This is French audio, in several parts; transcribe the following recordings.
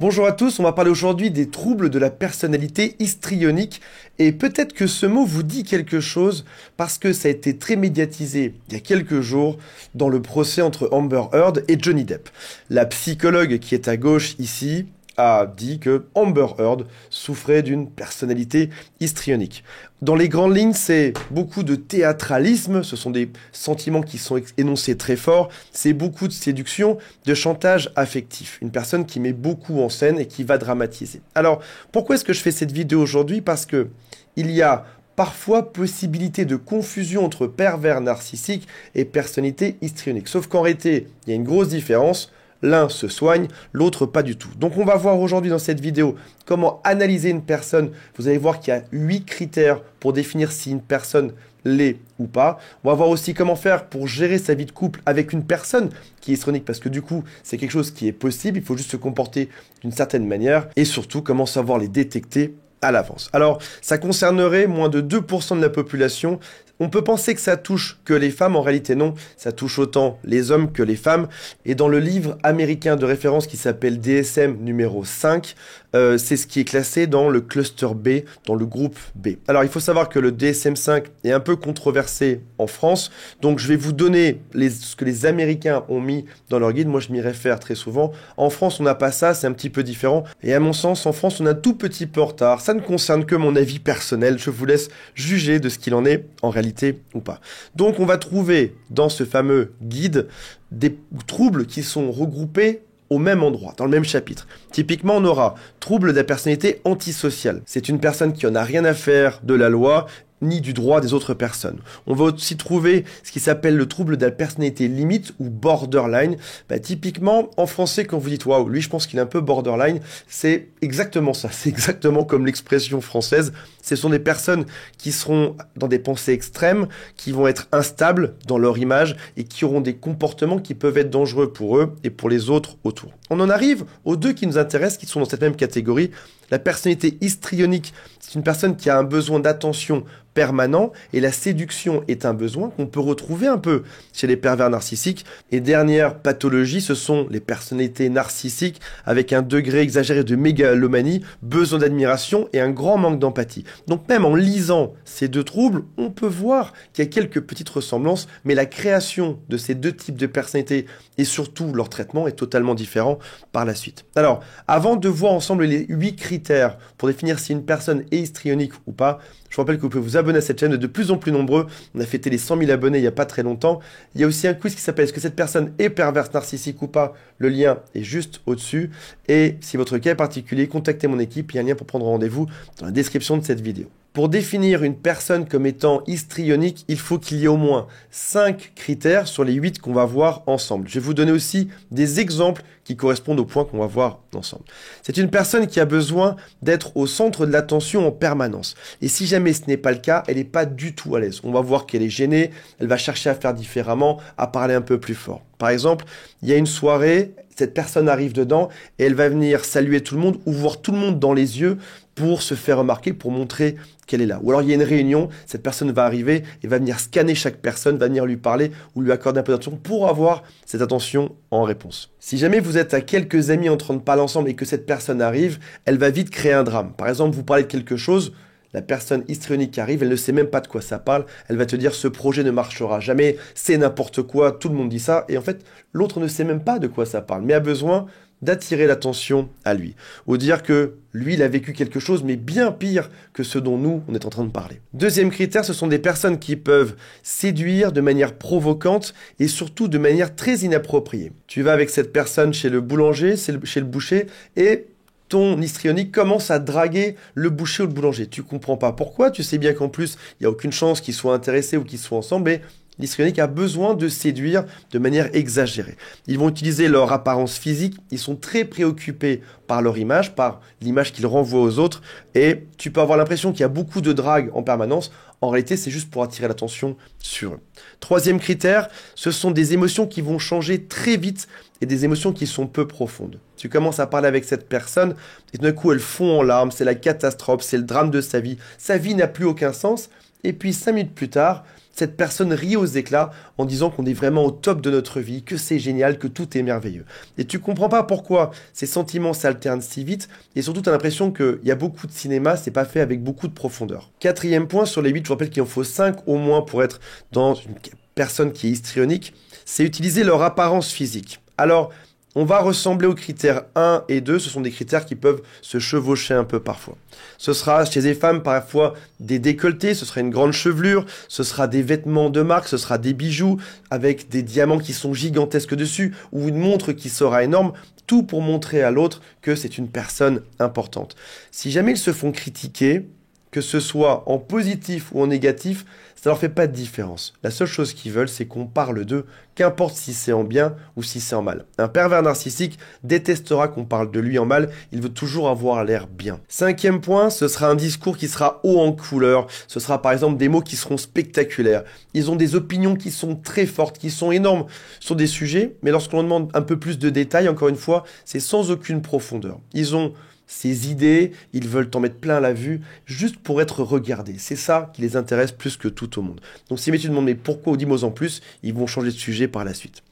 Bonjour à tous, on va parler aujourd'hui des troubles de la personnalité histrionique et peut-être que ce mot vous dit quelque chose parce que ça a été très médiatisé il y a quelques jours dans le procès entre Amber Heard et Johnny Depp. La psychologue qui est à gauche ici a dit que Amber Heard souffrait d'une personnalité histrionique. Dans les grandes lignes, c'est beaucoup de théâtralisme, ce sont des sentiments qui sont énoncés très forts, c'est beaucoup de séduction, de chantage affectif. Une personne qui met beaucoup en scène et qui va dramatiser. Alors, pourquoi est-ce que je fais cette vidéo aujourd'hui? Parce que il y a parfois possibilité de confusion entre pervers narcissique et personnalité histrionique. Sauf qu'en réalité, il y a une grosse différence. L'un se soigne, l'autre pas du tout. Donc on va voir aujourd'hui dans cette vidéo comment analyser une personne. Vous allez voir qu'il y a 8 critères pour définir si une personne l'est ou pas. On va voir aussi comment faire pour gérer sa vie de couple avec une personne qui est histrionique, parce que du coup, c'est quelque chose qui est possible, il faut juste se comporter d'une certaine manière, et surtout comment savoir les détecter à l'avance. Alors, ça concernerait moins de 2% de la population. On peut penser que ça touche que les femmes, en réalité non, ça touche autant les hommes que les femmes. Et dans le livre américain de référence qui s'appelle DSM numéro 5, c'est ce qui est classé dans le cluster B, dans le groupe B. Alors il faut savoir que le DSM-5 est un peu controversé en France, donc je vais vous donner ce que les Américains ont mis dans leur guide, moi je m'y réfère très souvent. En France on n'a pas ça, c'est un petit peu différent, et à mon sens en France on a un tout petit peu en retard, ça ne concerne que mon avis personnel, je vous laisse juger de ce qu'il en est en réalité ou pas. Donc on va trouver dans ce fameux guide des troubles qui sont regroupés au même endroit, dans le même chapitre. Typiquement, on aura trouble de la personnalité antisociale. C'est une personne qui en a rien à faire de la loi ni du droit des autres personnes. On va aussi trouver ce qui s'appelle le trouble de la personnalité limite ou borderline. Typiquement, en français, quand vous dites « waouh, lui, je pense qu'il est un peu borderline », c'est exactement ça. C'est exactement comme l'expression française. Ce sont des personnes qui seront dans des pensées extrêmes, qui vont être instables dans leur image et qui auront des comportements qui peuvent être dangereux pour eux et pour les autres autour. On en arrive aux deux qui nous intéressent, qui sont dans cette même catégorie. La personnalité histrionique, c'est une personne qui a un besoin d'attention permanent et la séduction est un besoin qu'on peut retrouver un peu chez les pervers narcissiques. Et dernière pathologie, ce sont les personnalités narcissiques avec un degré exagéré de mégalomanie, besoin d'admiration et un grand manque d'empathie. Donc même en lisant ces deux troubles, on peut voir qu'il y a quelques petites ressemblances, mais la création de ces deux types de personnalités et surtout leur traitement est totalement différent par la suite. Alors, avant de voir ensemble les 8 critères pour définir si une personne est histrionique ou pas, je vous rappelle que vous pouvez vous abonner à cette chaîne, de plus en plus nombreux. On a fêté les 100 000 abonnés il n'y a pas très longtemps. Il y a aussi un quiz qui s'appelle « Est-ce que cette personne est perverse narcissique ou pas ?» Le lien est juste au-dessus. Et si votre cas est particulier, contactez mon équipe. Il y a un lien pour prendre rendez-vous dans la description de cette vidéo. Pour définir une personne comme étant histrionique, il faut qu'il y ait au moins 5 critères sur les 8 qu'on va voir ensemble. Je vais vous donner aussi des exemples qui correspondent aux points qu'on va voir ensemble. C'est une personne qui a besoin d'être au centre de l'attention en permanence. Et si jamais ce n'est pas le cas, elle n'est pas du tout à l'aise. On va voir qu'elle est gênée, elle va chercher à faire différemment, à parler un peu plus fort. Par exemple, il y a une soirée, cette personne arrive dedans et elle va venir saluer tout le monde ou voir tout le monde dans les yeux pour se faire remarquer, pour montrer qu'elle est là. Ou alors il y a une réunion, cette personne va arriver et va venir scanner chaque personne, va venir lui parler ou lui accorder un peu d'attention pour avoir cette attention en réponse. Si jamais vous êtes à quelques amis en train de parler ensemble et que cette personne arrive, elle va vite créer un drame. Par exemple, vous parlez de quelque chose, la personne histrionique arrive, elle ne sait même pas de quoi ça parle, elle va te dire ce projet ne marchera jamais, c'est n'importe quoi, tout le monde dit ça, et en fait l'autre ne sait même pas de quoi ça parle, mais a besoin d'attirer l'attention à lui, ou dire que lui il a vécu quelque chose mais bien pire que ce dont nous on est en train de parler. Deuxième critère, ce sont des personnes qui peuvent séduire de manière provocante et surtout de manière très inappropriée. Tu vas avec cette personne chez le boulanger, chez le boucher, et ton histrionique commence à draguer le boucher ou le boulanger. Tu comprends pas pourquoi, tu sais bien qu'en plus, il n'y a aucune chance qu'ils soient intéressés ou qu'ils soient ensemble, mais l'histrionique a besoin de séduire de manière exagérée. Ils vont utiliser leur apparence physique, ils sont très préoccupés par leur image, par l'image qu'ils renvoient aux autres, et tu peux avoir l'impression qu'il y a beaucoup de drague en permanence. En réalité, c'est juste pour attirer l'attention sur eux. Troisième critère, ce sont des émotions qui vont changer très vite et des émotions qui sont peu profondes. Tu commences à parler avec cette personne et tout d'un coup, elle fond en larmes, c'est la catastrophe, c'est le drame de sa vie n'a plus aucun sens. Et puis 5 minutes plus tard, cette personne rit aux éclats en disant qu'on est vraiment au top de notre vie, que c'est génial, que tout est merveilleux. Et tu comprends pas pourquoi ces sentiments s'alternent si vite, et surtout tu as l'impression qu'il y a beaucoup de cinéma, c'est pas fait avec beaucoup de profondeur. Quatrième point sur les 8, je vous rappelle qu'il en faut 5 au moins pour être dans une personne qui est histrionique, c'est utiliser leur apparence physique. Alors, on va ressembler aux critères 1 et 2, ce sont des critères qui peuvent se chevaucher un peu parfois. Ce sera chez les femmes parfois des décolletés, ce sera une grande chevelure, ce sera des vêtements de marque, ce sera des bijoux avec des diamants qui sont gigantesques dessus ou une montre qui sera énorme, tout pour montrer à l'autre que c'est une personne importante. Si jamais ils se font critiquer, que ce soit en positif ou en négatif, ça leur fait pas de différence. La seule chose qu'ils veulent, c'est qu'on parle d'eux, qu'importe si c'est en bien ou si c'est en mal. Un pervers narcissique détestera qu'on parle de lui en mal, il veut toujours avoir l'air bien. Cinquième point, ce sera un discours qui sera haut en couleur, ce sera par exemple des mots qui seront spectaculaires. Ils ont des opinions qui sont très fortes, qui sont énormes sur des sujets, mais lorsqu'on demande un peu plus de détails, encore une fois, c'est sans aucune profondeur. Ils ont ces idées, ils veulent t'en mettre plein la vue, juste pour être regardés. C'est ça qui les intéresse plus que tout au monde. Donc si tu te demandes mais pourquoi ou dis-moi en plus, ils vont changer de sujet par la suite.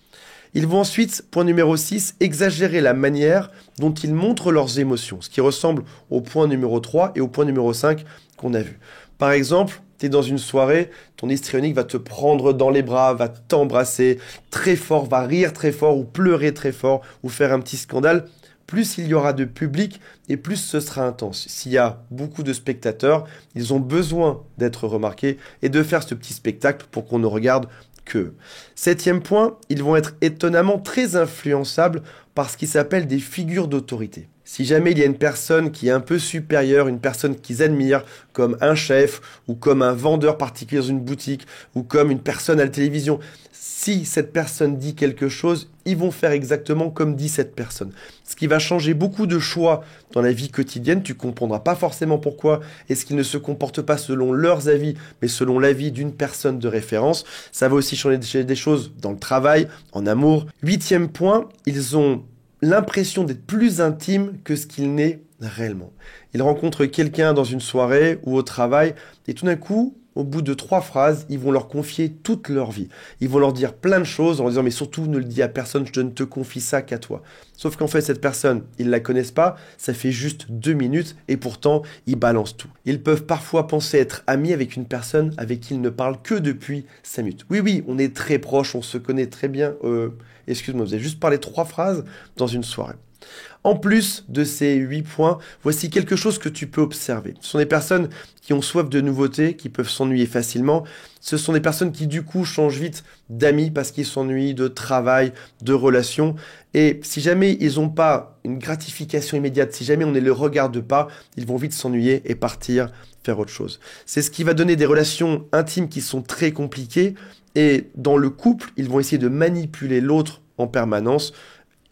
Ils vont ensuite, point numéro 6, exagérer la manière dont ils montrent leurs émotions, ce qui ressemble au point numéro 3 et au point numéro 5 qu'on a vu. Par exemple, tu es dans une soirée, ton histrionique va te prendre dans les bras, va t'embrasser très fort, va rire très fort ou pleurer très fort ou faire un petit scandale. Plus il y aura de public et plus ce sera intense. S'il y a beaucoup de spectateurs, ils ont besoin d'être remarqués et de faire ce petit spectacle pour qu'on ne regarde que. Septième point, ils vont être étonnamment très influençables par ce qui s'appelle des figures d'autorité. Si jamais il y a une personne qui est un peu supérieure, une personne qu'ils admirent, comme un chef, ou comme un vendeur particulier dans une boutique, ou comme une personne à la télévision, si cette personne dit quelque chose, ils vont faire exactement comme dit cette personne. Ce qui va changer beaucoup de choix dans la vie quotidienne, tu comprendras pas forcément pourquoi est-ce qu'ils ne se comportent pas selon leurs avis, mais selon l'avis d'une personne de référence. Ça va aussi changer des choses dans le travail, en amour. Huitième point, ils ont l'impression d'être plus intime que ce qu'il n'est réellement. Ils rencontrent quelqu'un dans une soirée ou au travail et tout d'un coup, au bout de 3 phrases, ils vont leur confier toute leur vie. Ils vont leur dire plein de choses en leur disant mais surtout ne le dis à personne, je ne te confie ça qu'à toi. Sauf qu'en fait cette personne, ils ne la connaissent pas, ça fait juste 2 minutes et pourtant ils balancent tout. Ils peuvent parfois penser être amis avec une personne avec qui ils ne parlent que depuis 5 minutes. Oui, on est très proches, on se connaît très bien. Excuse-moi, vous avez juste parlé 3 phrases dans une soirée. En plus de ces 8 points, voici quelque chose que tu peux observer. Ce sont des personnes qui ont soif de nouveautés, qui peuvent s'ennuyer facilement. Ce sont des personnes qui du coup changent vite d'amis parce qu'ils s'ennuient de travail, de relations. Et si jamais ils n'ont pas une gratification immédiate, si jamais on ne les regarde pas, ils vont vite s'ennuyer et partir faire autre chose. C'est ce qui va donner des relations intimes qui sont très compliquées. Et dans le couple, ils vont essayer de manipuler l'autre en permanence.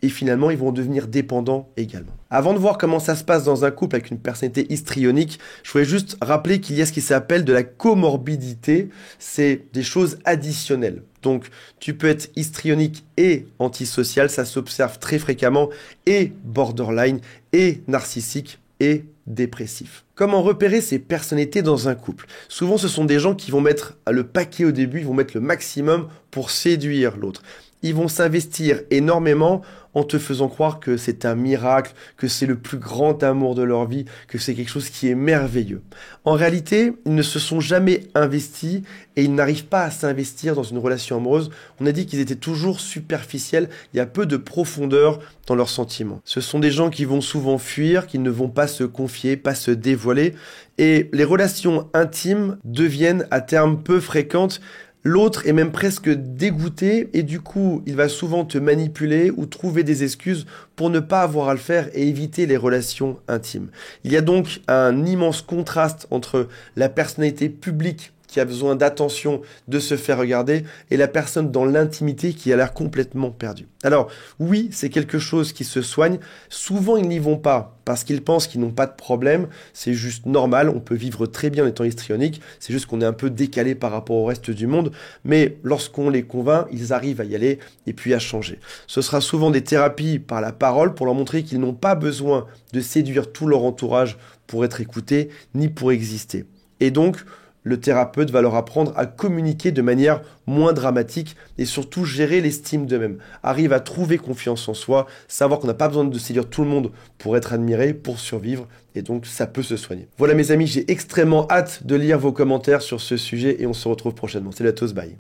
Et finalement, ils vont devenir dépendants également. Avant de voir comment ça se passe dans un couple avec une personnalité histrionique, je voulais juste rappeler qu'il y a ce qui s'appelle de la comorbidité. C'est des choses additionnelles. Donc, tu peux être histrionique et antisocial, ça s'observe très fréquemment, et borderline, et narcissique, et dépressif. Comment repérer ces personnalités dans un couple? Souvent, ce sont des gens qui vont mettre le paquet au début, ils vont mettre le maximum pour séduire l'autre. Ils vont s'investir énormément en te faisant croire que c'est un miracle, que c'est le plus grand amour de leur vie, que c'est quelque chose qui est merveilleux. En réalité, ils ne se sont jamais investis et ils n'arrivent pas à s'investir dans une relation amoureuse. On a dit qu'ils étaient toujours superficiels, il y a peu de profondeur dans leurs sentiments. Ce sont des gens qui vont souvent fuir, qui ne vont pas se confier, pas se dévoiler et les relations intimes deviennent à terme peu fréquentes. L'autre est même presque dégoûté et du coup, il va souvent te manipuler ou trouver des excuses pour ne pas avoir à le faire et éviter les relations intimes. Il y a donc un immense contraste entre la personnalité publique qui a besoin d'attention, de se faire regarder, et la personne dans l'intimité qui a l'air complètement perdue. Alors oui, c'est quelque chose qui se soigne. Souvent, ils n'y vont pas parce qu'ils pensent qu'ils n'ont pas de problème. C'est juste normal, on peut vivre très bien en étant histrionique. C'est juste qu'on est un peu décalé par rapport au reste du monde. Mais lorsqu'on les convainc, ils arrivent à y aller et puis à changer. Ce sera souvent des thérapies par la parole pour leur montrer qu'ils n'ont pas besoin de séduire tout leur entourage pour être écoutés ni pour exister. Et donc, le thérapeute va leur apprendre à communiquer de manière moins dramatique et surtout gérer l'estime d'eux-mêmes. Arrive à trouver confiance en soi, savoir qu'on n'a pas besoin de séduire tout le monde pour être admiré, pour survivre, et donc ça peut se soigner. Voilà mes amis, j'ai extrêmement hâte de lire vos commentaires sur ce sujet et on se retrouve prochainement. Salut à tous, bye.